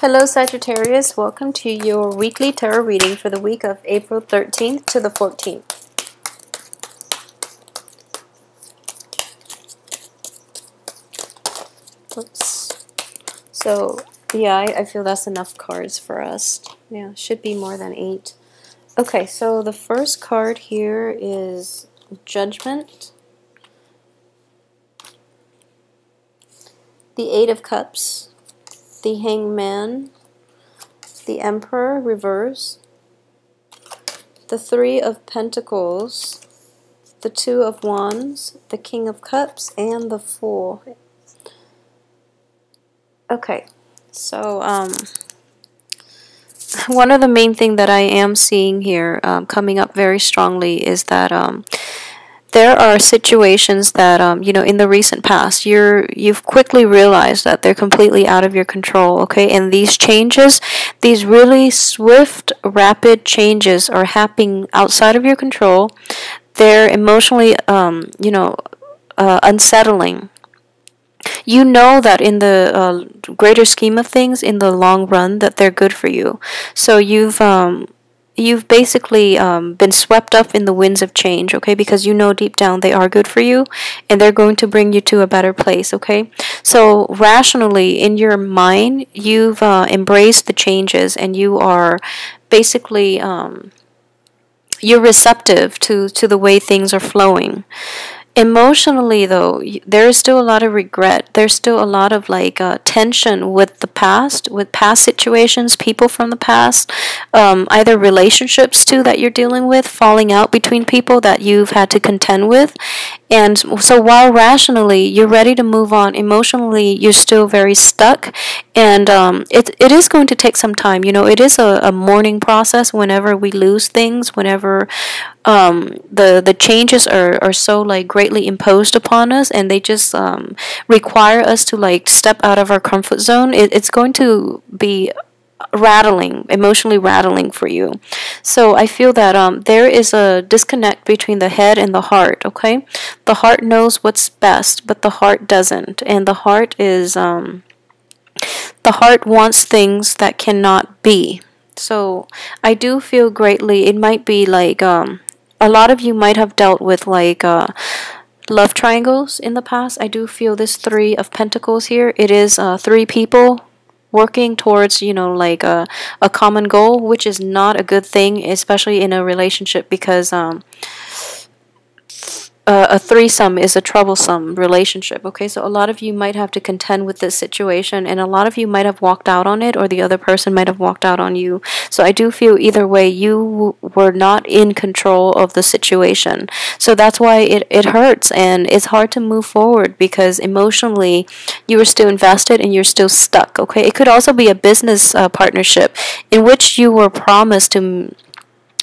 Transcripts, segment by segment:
Hello Sagittarius, welcome to your weekly tarot reading for the week of April 13th to the 14th. Oops. So, yeah, I feel that's enough cards for us. Yeah, should be more than 8. Okay, so the first card here is Judgment, the 8 of Cups, the Hangman, the Emperor reverse, the 3 of Pentacles, the 2 of Wands, the King of Cups, and the Fool. Okay, so one of the main thing that I am seeing here coming up very strongly is that there are situations that you know, in the recent past you've quickly realized that they're completely out of your control, okay? And these changes, these really swift, rapid changes are happening outside of your control. They're emotionally you know, unsettling. You know that in the greater scheme of things, in the long run, that they're good for you. So you've basically been swept up in the winds of change, okay? Because you know deep down they are good for you, and they're going to bring you to a better place, okay? So rationally, in your mind, you've embraced the changes, and you are basically you're receptive to the way things are flowing. Emotionally, though, there is still a lot of regret. There's still a lot of tension with the past, with past situations, people from the past, either relationships too that you're dealing with, falling out between people that you've had to contend with. And so while rationally you're ready to move on, emotionally you're still very stuck. And it is going to take some time. You know, it is a mourning process whenever we lose things, whenever the changes are so greatly imposed upon us, and they just require us to step out of our comfort zone. It's going to be rattling, emotionally rattling for you. So I feel that there is a disconnect between the head and the heart, okay? The heart knows what's best, but the heart doesn't. And the heart is the heart wants things that cannot be. So I do feel greatly, it might be a lot of you might have dealt with love triangles in the past. I do feel this 3 of Pentacles here. It is 3 people working towards, you know, a common goal, which is not a good thing, especially in a relationship, because a threesome is a troublesome relationship, okay? So a lot of you might have to contend with this situation, and a lot of you might have walked out on it, or the other person might have walked out on you. So I do feel either way you were not in control of the situation. So that's why it hurts, and it's hard to move forward, because emotionally you were still invested and you're still stuck, okay? It could also be a business partnership in which you were promised to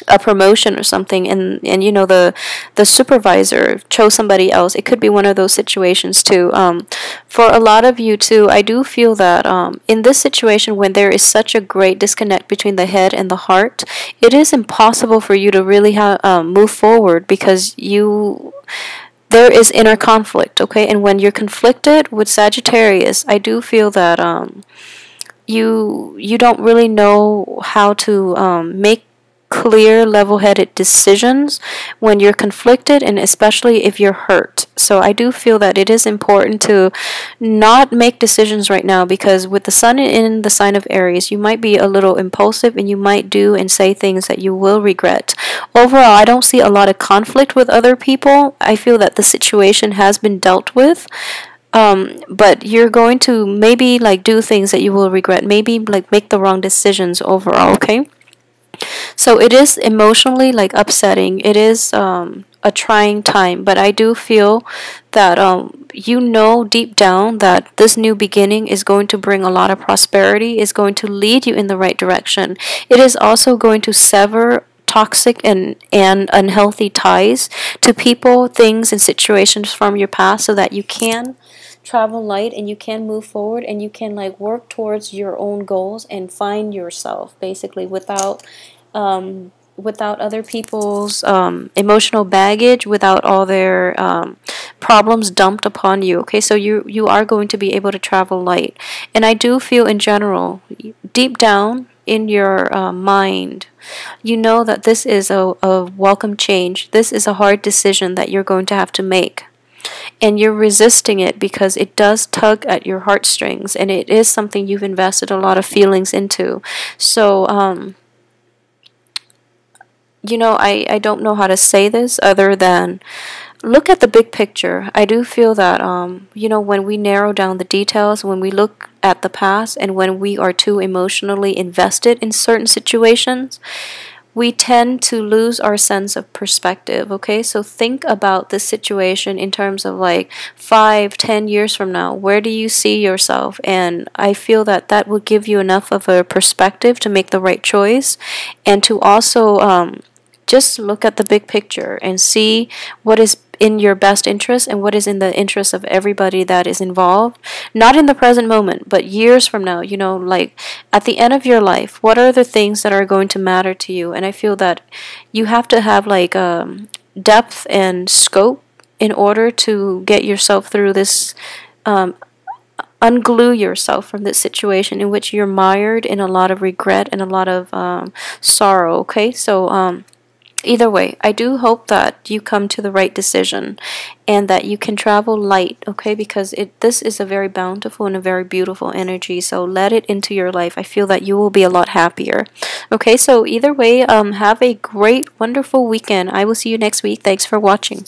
a promotion or something, and you know, the supervisor chose somebody else. It could be one of those situations too. For a lot of you too, I do feel that in this situation, when there is such a great disconnect between the head and the heart, it is impossible for you to really move forward, because there is inner conflict, okay? And when you're conflicted with Sagittarius, I do feel that you don't really know how to make clear, level-headed decisions when you're conflicted, and especially if you're hurt. So I do feel that it is important to not make decisions right now, because with the sun in the sign of Aries, you might be a little impulsive, and you might do and say things that you will regret. Overall, I don't see a lot of conflict with other people. I feel that the situation has been dealt with. But you're going to maybe do things that you will regret, maybe make the wrong decisions overall, okay? So it is emotionally upsetting. It is a trying time, but I do feel that you know deep down that this new beginning is going to bring a lot of prosperity, is going to lead you in the right direction. It is also going to sever toxic and unhealthy ties to people, things, and situations from your past, so that you can travel light and you can move forward, and you can work towards your own goals and find yourself, basically, without other people's emotional baggage, without all their problems dumped upon you. Okay, so you are going to be able to travel light. And I do feel in general, deep down in your mind, you know that this is a welcome change. This is a hard decision that you're going to have to make. And you're resisting it because it does tug at your heartstrings, and it is something you've invested a lot of feelings into. So, I don't know how to say this other than look at the big picture. I do feel that, when we narrow down the details, when we look at the past, and when we are too emotionally invested in certain situations, we tend to lose our sense of perspective. Okay, so think about this situation in terms of like 5, 10 years from now. Where do you see yourself? And I feel that that will give you enough of a perspective to make the right choice, and to also just look at the big picture and see what is in your best interest and what is in the interest of everybody that is involved. Not in the present moment, but years from now, like at the end of your life, what are the things that are going to matter to you? And I feel that you have to have like depth and scope in order to get yourself through this, unglue yourself from this situation in which you're mired in a lot of regret and a lot of sorrow. Okay, so either way, I do hope that you come to the right decision and that you can travel light, okay? Because this is a very bountiful and a very beautiful energy. So let it into your life. I feel that you will be a lot happier. Okay, so either way, have a great, wonderful weekend. I will see you next week. Thanks for watching.